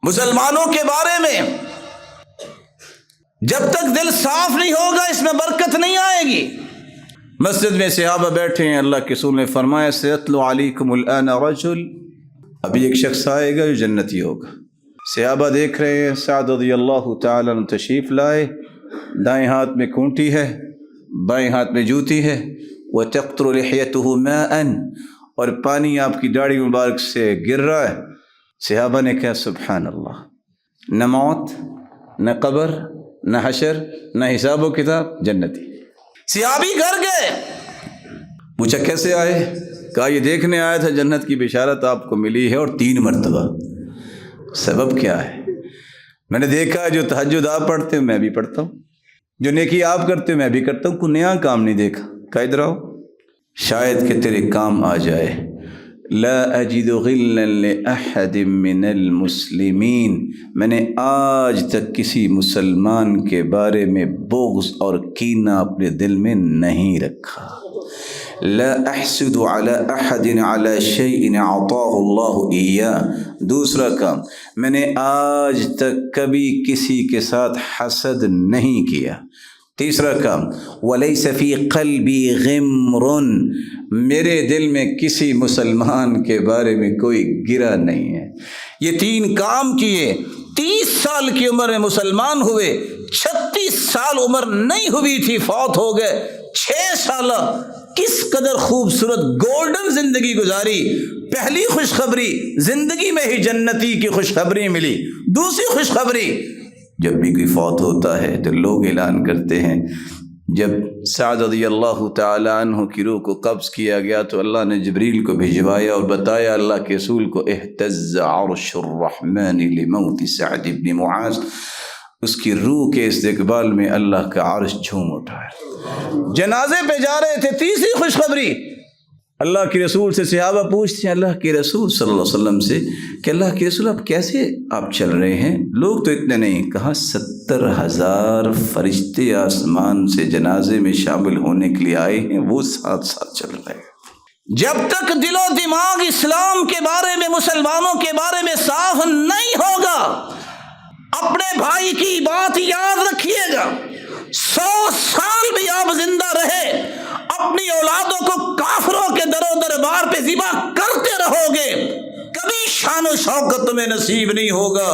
مسلمانوں کے بارے میں جب تک دل صاف نہیں ہوگا اس میں برکت نہیں آئے گی۔ مسجد میں صحابہ بیٹھے ہیں، اللہ کے رسول نے فرمایا سیتلو علیکم الآن رجل، ابھی ایک شخص آئے گا جو جنتی ہوگا۔ صحابہ دیکھ رہے ہیں، سعد رضی اللہ تعالیٰ عنہ تشریف لائے، دائیں ہاتھ میں کونٹی ہے، بائیں ہاتھ میں جوتی ہے، وَتَقْطُرُ لِحْيَتُهُ مَاءً، اور پانی آپ کی داڑھی مبارک سے گر رہا ہے۔ صحابہ نے کہا سبحان اللہ، نہ موت نہ قبر نہ حشر نہ حساب و کتاب، جنتی۔ صحابی گھر گئے، پوچھا کیسے آئے؟ کہا یہ دیکھنے آیا تھا، جنت کی بشارت آپ کو ملی ہے، اور 3 مرتبہ۔ سبب کیا ہے؟ میں نے دیکھا جو تہجد آپ پڑھتے ہو میں بھی پڑھتا ہوں، جو نیکی آپ کرتے ہو میں بھی کرتا ہوں، کوئی نیا کام نہیں دیکھا۔ کہا ادھر آؤ، شاید کہ تیرے کام آ جائے۔ لا اجد غلا لاحد من المسلمین، میں نے آج تک کسی مسلمان کے بارے میں بغض اور کینہ اپنے دل میں نہیں رکھا۔ لا احسد على احد على شيء اعطاه الله اياه، دوسرا کام، میں نے آج تک کبھی کسی کے ساتھ حسد نہیں کیا۔ تیسرا کام، وَلَيْسَ فِي قَلْبِي غِمْرٌ، میرے دل میں کسی مسلمان کے بارے میں کوئی گرہ نہیں ہے۔ یہ 3 کام کیے، 30 سال کی عمر میں مسلمان ہوئے، 36 سال عمر نہیں ہوئی تھی فوت ہو گئے، 6 سالہ کس قدر خوبصورت گولڈن زندگی گزاری۔ پہلی خوشخبری زندگی میں ہی جنتی کی خوشخبری ملی۔ دوسری خوشخبری، جب بھی کوئی فوت ہوتا ہے تو لوگ اعلان کرتے ہیں، جب سعد رضی اللہ تعالی عنہ کی روح کو قبض کیا گیا تو اللہ نے جبریل کو بھجوایا اور بتایا اللہ کے رسول کو، اہتز عرش الرحمن لموت سعد بن معاذ، اس کی روح کے استقبال میں اللہ کا عرش جھوم اٹھا ہے۔ جنازے پہ جا رہے تھے، تیسری خوشخبری، اللہ کے رسول سے صحابہ پوچھتے ہیں اللہ کے رسول صلی اللہ علیہ وسلم سے کہ اللہ کے رسول اب کیسے آپ چل رہے ہیں؟ لوگ تو اتنے نہیں۔ کہا 70,000 فرشتے آسمان سے جنازے میں شامل ہونے کے لیے آئے ہیں، وہ ساتھ ساتھ چل رہے ہیں۔ جب تک دل و دماغ اسلام کے بارے میں، مسلمانوں کے بارے میں صاف نہیں ہوگا، اپنے بھائی کی بات یاد رکھیے گا، 100 سال بھی آپ زندہ رہے، اپنی اولادوں کو کافروں کے در و دربار پہ ذبح کرتے رہو گے، کبھی شان و شوکت تمہیں نصیب نہیں ہوگا۔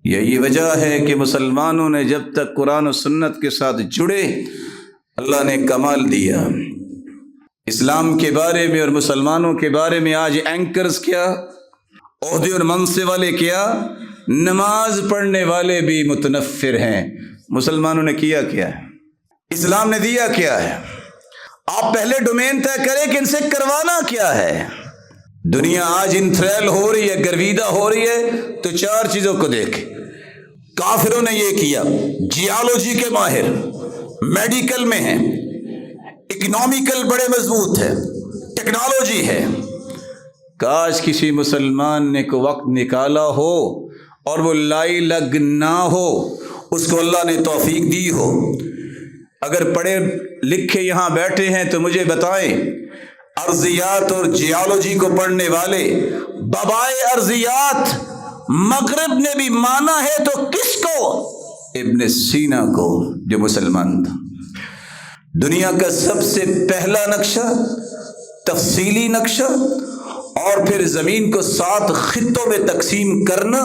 یہی وجہ ہے کہ مسلمانوں نے جب تک قرآن و سنت کے ساتھ جڑے، اللہ نے کمال دیا۔ اسلام کے بارے میں اور مسلمانوں کے بارے میں آج اینکرز کیا، عہدے اور منصب والے کیا، نماز پڑھنے والے بھی متنفر ہیں۔ مسلمانوں نے کیا کیا ہے؟ اسلام نے دیا کیا ہے؟ آپ پہلے ڈومین طے کریں کہ ان سے کروانا کیا ہے۔ دنیا آج انتھریل ہو رہی ہے، گرویدہ ہو رہی ہے، تو 4 چیزوں کو دیکھ۔ کافروں نے یہ کیا، جیالوجی کے ماہر، میڈیکل میں ہیں، اکنامیکل بڑے مضبوط ہے، ٹیکنالوجی ہے۔ کاش کسی مسلمان نے کو وقت نکالا ہو اور وہ لائی لگ نہ ہو، اس کو اللہ نے توفیق دی ہو۔ اگر پڑھے لکھے یہاں بیٹھے ہیں تو مجھے بتائیں، ارضیات اور جیالوجی کو پڑھنے والے، بابائے ارضیات مغرب نے بھی مانا ہے تو کس کو؟ ابن سینا کو، جو مسلمان تھا۔ دنیا کا سب سے پہلا نقشہ، تفصیلی نقشہ، اور پھر زمین کو 7 خطوں میں تقسیم کرنا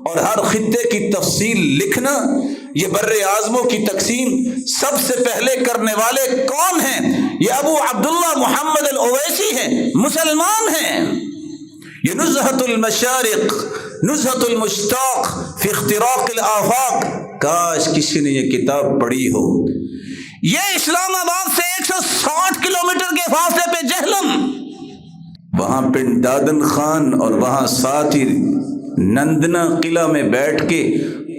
اور ہر خطے کی تفصیل لکھنا، یہ بر اعظموں کی تقسیم سب سے پہلے کرنے والے کون ہیں؟ یہ ابو عبداللہ محمد الاویسی ہیں، مسلمان ہیں۔ یہ نزہۃ المشارق، نزہۃ المشتاق فی اختراق الآفاق، کاش کسی نے یہ کتاب پڑھی ہو۔ یہ اسلام آباد سے 160 کلومیٹر کے فاصلے پہ جہلم، وہاں پنڈ دادن خان اور وہاں ساتھ ہی نندنا قلعہ میں بیٹھ کے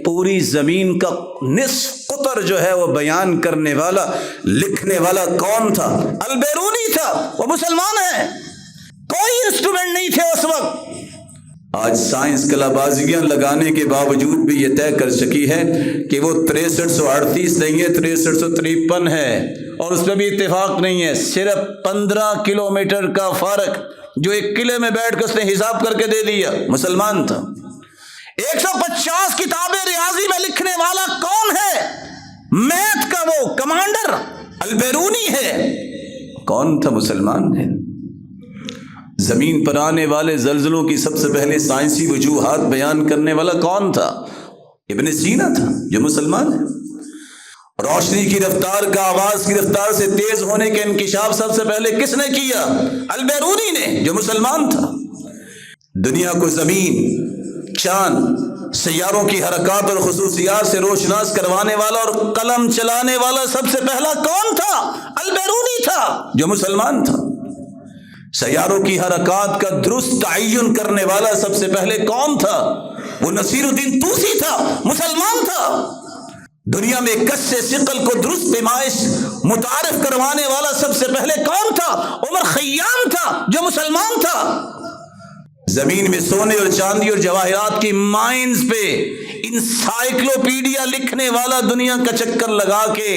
پوری زمین کا نصف قطر جو ہے وہ بیان کرنے والا، لکھنے والا کون تھا؟ البیرونی تھا، وہ مسلمان ہے۔ کوئی انسٹرومنٹ نہیں تھے اس وقت۔ آج سائنس کلا بازیاں لگانے کے باوجود بھی یہ طے کر سکی ہے کہ وہ 6338 نہیں ہے، 6353 ہے، اور اس پہ بھی اتفاق نہیں ہے۔ صرف 15 کلومیٹر کا فرق جو ایک قلعے میں بیٹھ کے اس نے حساب کر کے دے دیا، مسلمان تھا۔ 150 کتابیں ریاضی میں لکھنے والا کون ہے؟ میتھ کا وہ کمانڈر البیرونی ہے۔ کون تھا؟ مسلمان ہے۔ زمین پر آنے والے زلزلوں کی سب سے پہلے سائنسی وجوہات بیان کرنے والا کون تھا؟ ابن سینا تھا، جو مسلمان ہے۔ روشنی کی رفتار کا آواز کی رفتار سے تیز ہونے کا انکشاف سب سے پہلے کس نے کیا؟ البیرونی نے، جو مسلمان تھا۔ دنیا کو زمین، چاند، سیاروں کی حرکات اور خصوصیات سے روشناس کروانے والا اور قلم چلانے والا سب سے پہلا کون تھا؟ البیرونی تھا، جو مسلمان تھا۔ سیاروں کی حرکات کا درست تعین کرنے والا سب سے پہلے کون تھا؟ وہ نصیر الدین طوسی تھا، مسلمان تھا۔ دنیا میں کس ثقل کو درست پیمائش متعارف کروانے والا سب سے پہلے کون تھا؟ عمر خیام تھا، جو مسلمان تھا۔ زمین میں سونے اور چاندی اور جواہرات کی مائنز پہ انسائکلوپیڈیا لکھنے والا دنیا کا چکر لگا کے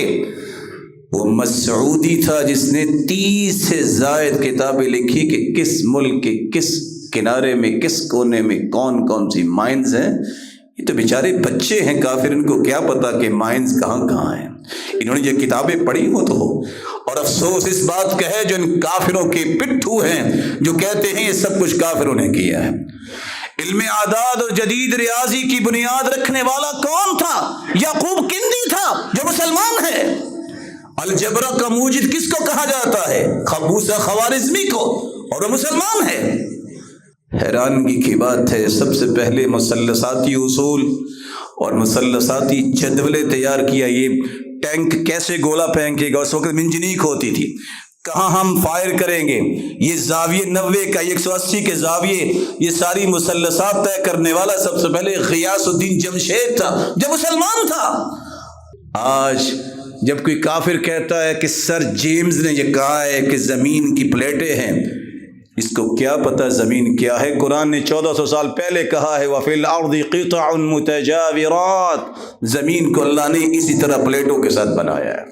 وہ مسعودی تھا، جس نے 30 سے زائد کتابیں لکھی کہ کس ملک کے کس کنارے میں کس کونے میں کون کون سی مائنز ہیں۔ یہ تو بیچارے بچے ہیں کافر، ان کو کیا پتا کہ مائنز کہاں کہاں ہیں۔ انہوں نے یہ کتابیں پڑھی ہو تو ہو، اور افسوس اس بات کا ہے جو ان کافروں کے پٹھو ہیں جو کہتے ہیں یہ سب کچھ کافروں نے کیا ہے۔ علم اعداد اور جدید ریاضی کی بنیاد رکھنے والا کون تھا؟ یعقوب کندی تھا، جو مسلمان ہے۔ الجبرا کا موجد کس کو کہا جاتا ہے؟ خبوسہ خوارزمی کو، اور وہ مسلمان ہے۔ حیرانگی کی بات ہے، سب سے پہلے مثلثاتی اصول اور مثلثاتی جدولیں تیار کیا۔ یہ ٹینک کیسے گولا پھینکے گا، اس وقت منجنیق ہوتی تھی، کہاں ہم فائر کریں گے، یہ زاویے 90 کا، 180 کے زاویے، یہ ساری مثلثات طے کرنے والا سب سے پہلے غیاث الدین جمشید تھا، جو مسلمان تھا۔ آج جب کوئی کافر کہتا ہے کہ سر جیمز نے یہ کہا ہے کہ زمین کی پلیٹیں ہیں، اس کو کیا پتہ زمین کیا ہے؟ قرآن نے 1400 سال پہلے کہا ہے وَفِي الْأَرْضِ قِطَعٌ مُتَجَاوِرَاتٌ، زمین کو اللہ نے اسی طرح پلیٹوں کے ساتھ بنایا ہے۔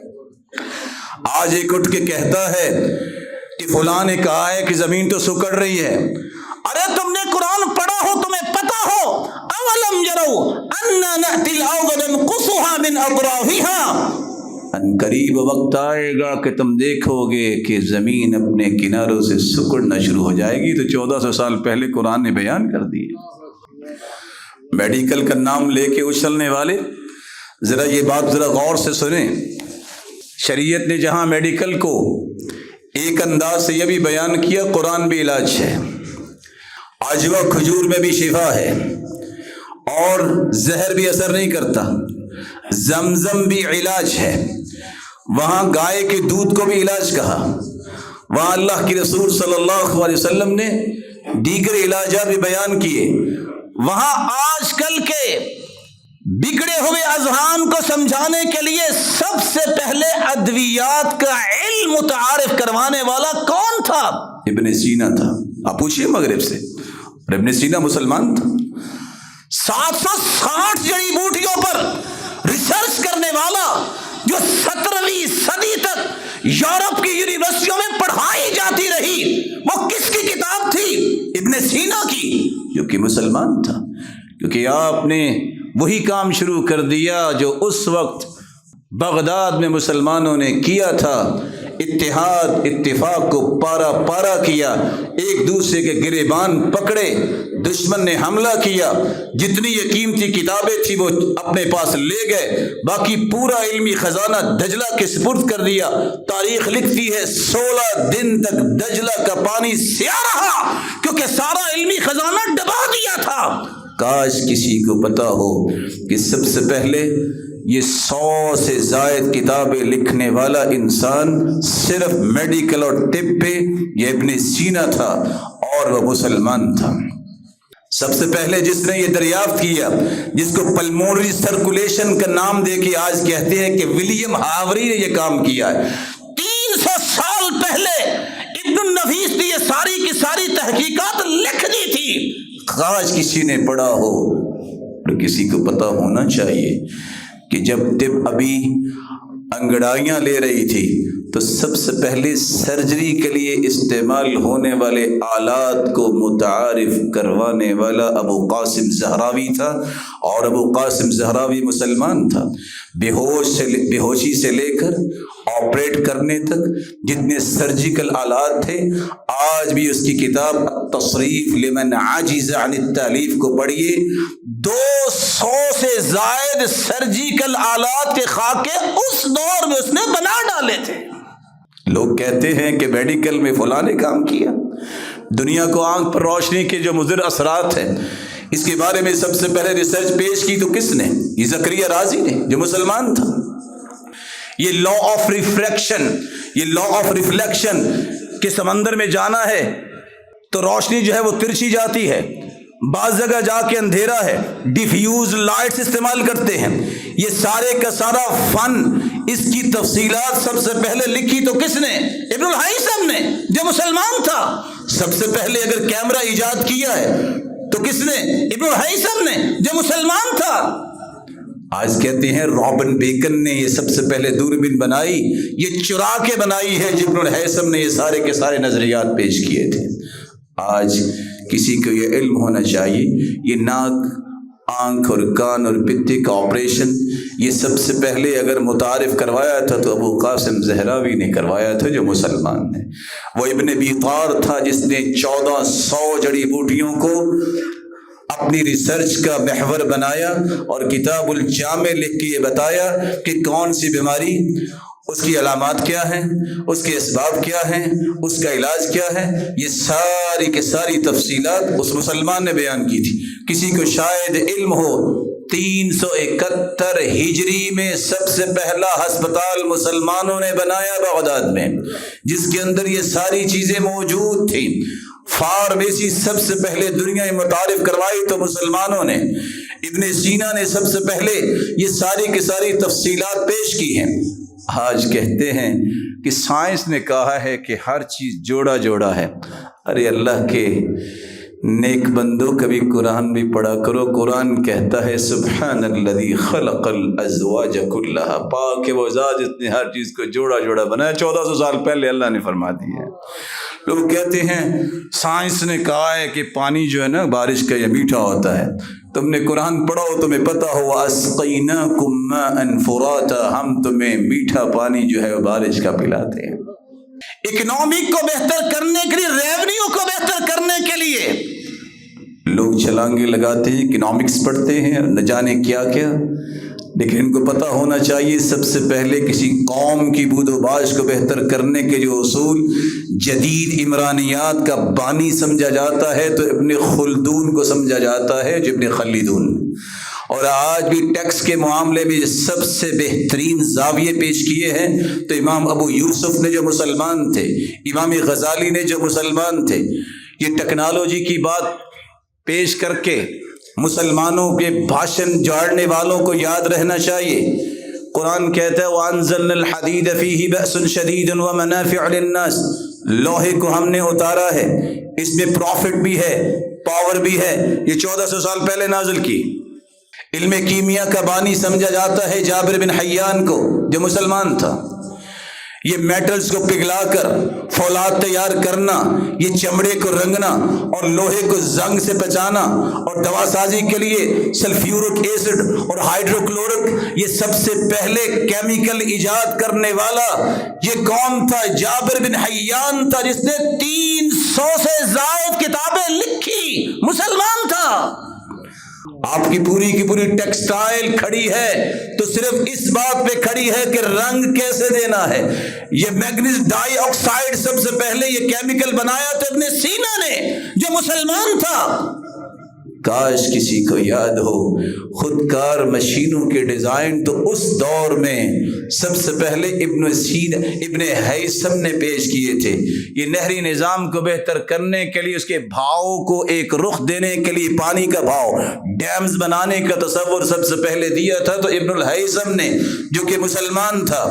آج ایک اٹھ کے کہتا ہے کہ فلاں نے کہا ہے کہ زمین تو سکڑ رہی ہے۔ ارے تم نے قرآن پڑھا ہو، تمہیں پتہ ہو، اَوَلَمْ يَرَوْا أَنَّا نَأْتِي الْأَرْضَ نَنْقُصُهَا مِنْ أَطْرَافِهَا، ان قریب وقت آئے گا کہ تم دیکھو گے کہ زمین اپنے کناروں سے سکڑنا شروع ہو جائے گی۔ تو 1400 سال پہلے قرآن نے بیان کر دی۔ میڈیکل کا نام لے کے اچھلنے والے ذرا یہ بات ذرا غور سے سنیں۔ شریعت نے جہاں میڈیکل کو ایک انداز سے یہ بھی بیان کیا قرآن بھی علاج ہے، عجوہ کھجور میں بھی شفا ہے، اور زہر بھی اثر نہیں کرتا، زمزم بھی علاج ہے، وہاں گائے کے دودھ کو بھی علاج کہا، وہاں اللہ کی رسول صلی اللہ علیہ وسلم نے دیگر علاجات بھی بیان کیے۔ وہاں آج کل کے بگڑے ہوئے اذہان کو سمجھانے کے لیے سب سے پہلے ادویات کا علم متعارف کروانے والا کون تھا؟ ابن سینا تھا۔ آپ پوچھئے مغرب سے، اور ابن سینا مسلمان تھا۔ 760 جڑی بوٹیوں پر ریسرچ کرنے والا، جو 17ویں صدی تک یورپ کی یونیورسٹیوں میں پڑھائی جاتی رہی، وہ کس کی کتاب تھی؟ ابن سینا کی، جو کہ مسلمان تھا۔ کیونکہ آپ نے وہی کام شروع کر دیا جو اس وقت بغداد میں مسلمانوں نے کیا تھا، اتحاد اتفاق کو پارا پارا کیا، ایک دوسرے کے گریبان پکڑے، دشمن نے حملہ کیا، جتنی یہ قیمتی کتابیں تھی وہ اپنے پاس لے گئے، باقی پورا علمی خزانہ دجلہ کے سپرد کر دیا۔ تاریخ لکھتی ہے 16 دن تک دجلہ کا پانی سیاہ رہا، کیونکہ سارا علمی خزانہ ڈبا دیا تھا۔ کاش کسی کو پتا ہو کہ سب سے پہلے یہ 100 سے زائد کتابیں لکھنے والا انسان صرف میڈیکل اور طب پہ یہ ابن سینا تھا، اور وہ مسلمان تھا۔ سب سے پہلے جس نے یہ دریافت کیا، جس کو پلمونری سرکولیشن کا نام دے کے آج کہتے ہیں کہ ولیم ہاوری نے یہ کام کیا ہے، 300 سال پہلے ابن النفیس نے یہ ساری کی ساری تحقیقات لکھ دی تھی۔ کاش کسی نے پڑھا ہو، اور کسی کو پتا ہونا چاہیے کہ جب طب ابھی انگڑائیاں لے رہی تھی تو سب سے پہلے سرجری کے لیے استعمال ہونے والے آلات کو متعارف کروانے والا ابو قاسم زہراوی تھا، اور ابو قاسم زہراوی مسلمان تھا۔ بے ہوشی سے لے کر آپریٹ کرنے تک جتنے سرجیکل آلات تھے، آج بھی اس کی کتاب تصریف لمن عاجز عن التالیف کو پڑھیے، 200 سے زائد سرجیکل آلات کے خاکے اس دور میں اس نے بنا ڈالے تھے۔ لوگ کہتے ہیں کہ میڈیکل میں فلاں نے کام کیا، دنیا کو آنکھ پر روشنی کے جو مضر اثرات ہیں اس کے بارے میں سب سے پہلے ریسرچ پیش کی تو کس نے؟ یہ زکریا رازی نے، جو مسلمان تھا۔ یہ لا آف ریفریکشن، یہ لا آف ریفلیکشن کے سمندر میں جانا ہے تو روشنی جو ہے وہ ترچھی جاتی ہے، بعض جگہ جا کے اندھیرا ہے، ڈیفیوز لائٹس استعمال کرتے ہیں۔ یہ سارے کا سارا فن، اس کی تفصیلات سب سے پہلے لکھی تو کس نے؟ ابن الہیثم نے، جو مسلمان تھا۔ سب سے پہلے اگر کیمرہ ایجاد کیا ہے تو کس نے؟ ابن الہیثم نے، جو مسلمان تھا۔ آج کہتے ہیں رابن بیکن نے یہ سب سے پہلے دوربین بنائی، یہ چرا کے بنائی ہے، ابن الہیثم نے یہ سارے کے سارے نظریات پیش کیے تھے۔ آج کسی کو یہ علم ہونا چاہیے، یہ ناک، آنکھ اور کان اور پتے کا آپریشن یہ سب سے پہلے اگر متعارف کروایا تھا تو ابو قاسم زہراوی نے کروایا تھا، جو مسلمان ہے۔ وہ ابن بیطار تھا جس نے 1400 جڑی بوٹیوں کو اپنی ریسرچ کا محور بنایا اور کتاب الجامع لکھ کے یہ بتایا کہ کون سی بیماری، اس کی علامات کیا ہیں، اس کے اسباب کیا ہیں، اس کا علاج کیا ہے، یہ ساری کی ساری تفصیلات اس مسلمان نے بیان کی تھی۔ کسی کو شاید علم ہو 371 ہجری میں سب سے پہلا ہسپتال مسلمانوں نے بنایا بغداد میں، جس کے اندر یہ ساری چیزیں موجود تھیں۔ فارمیسی سب سے پہلے دنیا میں متعارف کروائی تو مسلمانوں نے۔ ابن سینا نے سب سے پہلے یہ ساری کی ساری تفصیلات پیش کی ہیں۔ آج کہتے ہیں کہ سائنس نے کہا ہے کہ ہر چیز جوڑا جوڑا ہے۔ ارے اللہ کے نیک بندو، کبھی قرآن بھی پڑھا کرو۔ قرآن کہتا ہے سبحان الذی خلق الازواج کلھا، پاک ہے وہ ذات جس نے ہر چیز کو جوڑا جوڑا بنایا۔ 1400 سال پہلے اللہ نے فرما دی ہے۔ لوگ کہتے ہیں سائنس نے کہا ہے کہ پانی جو ہے نا بارش کا یہ میٹھا ہوتا ہے۔ تم نے قرآن پڑھا ہو، تمہیں پتہ ہو وَأَسْقَيْنَاكُمْ مَاءً فُرَاتًا، ہم تمہیں میٹھا پانی جو ہے وہ بارش کا پلاتے ہیں۔ اکنامک کو بہتر کرنے کے لیے، ریونیو کو بہتر کرنے کے لیے لوگ چھلانگیں لگاتے ہیں، اکنامکس پڑھتے ہیں، نہ جانے کیا کیا، لیکن ان کو پتہ ہونا چاہیے سب سے پہلے کسی قوم کی بود و باش کو بہتر کرنے کے جو اصول جدید عمرانیات کا بانی سمجھا جاتا ہے تو ابن خلدون کو سمجھا جاتا ہے، جو ابن خلدون۔ اور آج بھی ٹیکس کے معاملے میں سب سے بہترین زاویے پیش کیے ہیں تو امام ابو یوسف نے جو مسلمان تھے، امام غزالی نے جو مسلمان تھے۔ یہ ٹیکنالوجی کی بات پیش کر کے مسلمانوں کے بھاشن جاڑنے والوں کو یاد رہنا چاہیے۔ قرآن کہتا ہے وَأَنزَلْنَا الْحَدِيدَ فِيهِ بَأْسٌ شَدِيدٌ وَمَنَافِعُ لِلنَّاسِ، لوہے کو ہم نے اتارا ہے، اس میں پروفٹ بھی ہے، پاور بھی ہے۔ یہ 1400 سال پہلے نازل کی۔ علم کیمیا کا بانی سمجھا جاتا ہے جابر بن حیان کو، جو مسلمان تھا۔ یہ میٹلز کو پگھلا کر فولاد تیار کرنا، یہ چمڑے کو رنگنا اور لوہے کو زنگ سے بچانا، اور دوا سازی کے لیے سلفیورک ایسڈ اور ہائیڈروکلورک، یہ سب سے پہلے کیمیکل ایجاد کرنے والا یہ کون تھا؟ جابر بن حیان تھا، جس نے 300 سے زائد کتابیں لکھی، مسلمان تھا۔ آپ کی پوری ٹیکسٹائل کھڑی ہے تو صرف اس بات پہ کھڑی ہے کہ رنگ کیسے دینا ہے۔ یہ میگنیز ڈائی آکسائڈ سب سے پہلے یہ کیمیکل بنایا تو ابن سینا نے، جو مسلمان تھا۔ کاش کسی کو یاد ہو خودکار مشینوں کے ڈیزائن تو اس دور میں سب سے پہلے ابن ہیثم نے پیش کیے تھے۔ یہ نہری نظام کو بہتر کرنے کے لیے، اس کے بھاؤ کو ایک رخ دینے کے لیے، پانی کا بھاؤ، ڈیمز بنانے کا تصور سب سے پہلے دیا تھا تو ابن الہیثم نے، جو کہ مسلمان تھا۔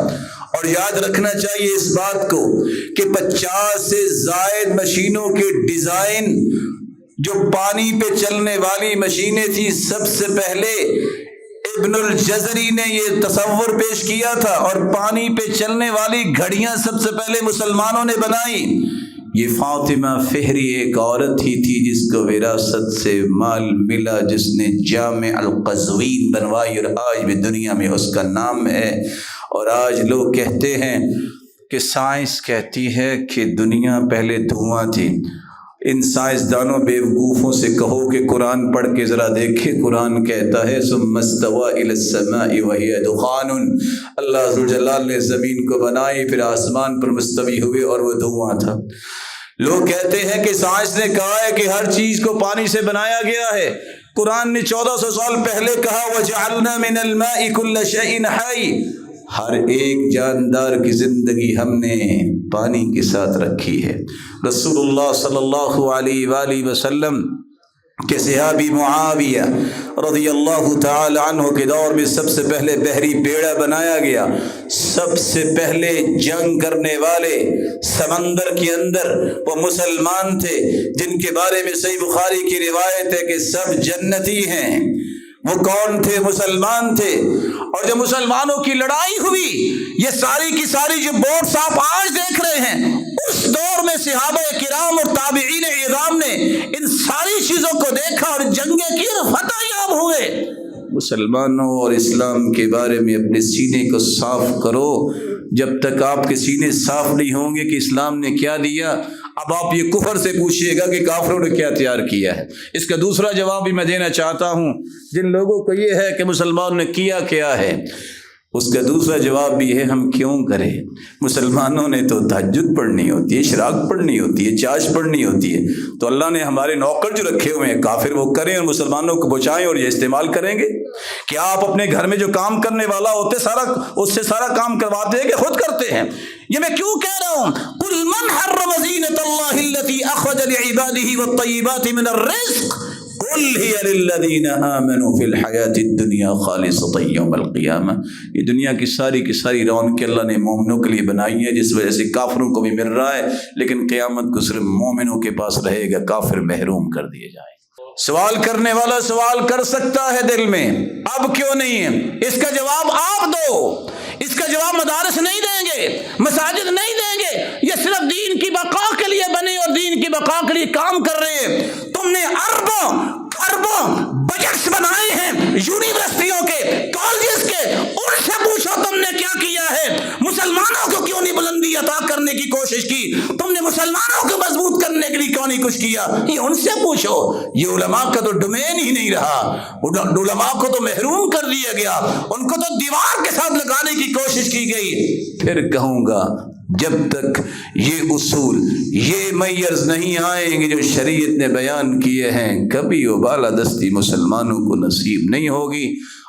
اور یاد رکھنا چاہیے اس بات کو کہ 50 سے زائد مشینوں کے ڈیزائن، جو پانی پہ چلنے والی مشینیں تھی، سب سے پہلے ابن الجزری نے یہ تصور پیش کیا تھا، اور پانی پہ چلنے والی گھڑیاں سب سے پہلے مسلمانوں نے بنائی۔ یہ فاطمہ فہری ایک عورت ہی تھی جس کو وراثت سے مال ملا، جس نے جامع القزوین بنوائی، اور آج بھی دنیا میں اس کا نام ہے۔ اور آج لوگ کہتے ہیں کہ سائنس کہتی ہے کہ دنیا پہلے دھواں تھی۔ ان سائنسدانوں بیوقوفوں سے کہو کہ قرآن پڑھ کے ذرا دیکھے، قرآن کہتا ہے ثم استوى الى السماء وهي دخان، اللہ ذو الجلال نے زمین کو بنائی، پھر آسمان پر مستوی ہوئے اور وہ دھواں تھا۔ لوگ کہتے ہیں کہ سائنس نے کہا ہے کہ ہر چیز کو پانی سے بنایا گیا ہے، قرآن نے 1400 سال پہلے کہا وجعلنا من الماء كل شيء حي، ہر ایک جاندار کی زندگی ہم نے پانی کے ساتھ رکھی ہے۔ رسول اللہ صلی اللہ علیہ وآلہ وسلم کہ صحابی معاویہ رضی اللہ تعالی عنہ کے دور میں سب سے پہلے بحری بیڑا بنایا گیا، سب سے پہلے جنگ کرنے والے سمندر کے اندر وہ مسلمان تھے، جن کے بارے میں صحیح بخاری کی روایت ہے کہ سب جنتی ہیں۔ وہ کون تھے؟ مسلمان تھے۔ اور جب مسلمانوں کی لڑائی ہوئی، یہ ساری کی ساری جو بوٹس آپ آج دیکھ رہے ہیں، اس دور میں صحابہ کرام اور تابعین اعظام نے ان ساری چیزوں کو دیکھا اور جنگیں کی اور فتح یاب ہوئے۔ مسلمانوں اور اسلام کے بارے میں اپنے سینے کو صاف کرو۔ جب تک آپ کے سینے صاف نہیں ہوں گے کہ اسلام نے کیا دیا، اب آپ یہ کفر سے پوچھیے گا کہ کافروں نے کیا تیار کیا ہے۔ اس کا دوسرا جواب بھی میں دینا چاہتا ہوں، جن لوگوں کو یہ ہے کہ مسلمانوں نے کیا ہے، اس کا دوسرا جواب بھی ہے ہم کیوں کریں؟ مسلمانوں نے تو تہجد پڑھنی ہوتی ہے، اشراق پڑھنی ہوتی ہے، چاش پڑھنی ہوتی ہے، تو اللہ نے ہمارے نوکر جو رکھے ہوئے ہیں کافر وہ کریں اور مسلمانوں کو بچائیں اور یہ استعمال کریں گے؟ کیا آپ اپنے گھر میں جو کام کرنے والا ہوتے اس سے سارا کام کرواتے ہیں کہ خود کرتے ہیں؟ یہ میں کیوں کہہ رہا ہوں؟ قل من حرم زینۃ اللہ التي اخرج لعباده والطیبات من الرزق قل هي للذین آمنوا فی الحیاۃ الدنیا خالصۃ یوم القیامہ۔ یہ دنیا کی ساری رونق اللہ نے مومنوں کے لیے بنائی ہے، جس وجہ سے کافروں کو بھی مل رہا ہے، لیکن قیامت کو صرف مومنوں کے پاس رہے گا، کافر محروم کر دیے جائیں۔ سوال کرنے والا سوال کر سکتا ہے دل میں، اب کیوں نہیں ہے؟ اس کا جواب آپ دو۔ اس کا جواب مدارس نہیں دیں گے، مساجد نہیں دیں گے، یہ صرف دین کی بقا کے لیے بنے اور دین کی بقا کے لیے کام کر رہے ہیں۔ تم نے اربوں بجٹس بنائے ہیں یونیورسٹیوں کے، کالجز کے، ان سے پوچھو تم نے کیا کیا ہے؟ مسلمانوں کو کیوں نہیں بلندی عطا کرنے کی کوشش کی؟ تم نے مسلمانوں کو مضبوط کرنے کے لیے کیوں نہیں کچھ کیا؟ یہ ان سے پوچھو۔ یہ علماء کا تو ڈومین ہی نہیں رہا، علماء کو تو محروم کر دیا گیا، ان کو تو دیوار کے ساتھ لگانے کی کوشش کی گئی۔ پھر کہوں گا جب تک یہ اصول، یہ میئرز نہیں آئیں گے جو شریعت نے بیان کیے ہیں، کبھی وہ بالادستی مسلمانوں کو نصیب نہیں ہوگی۔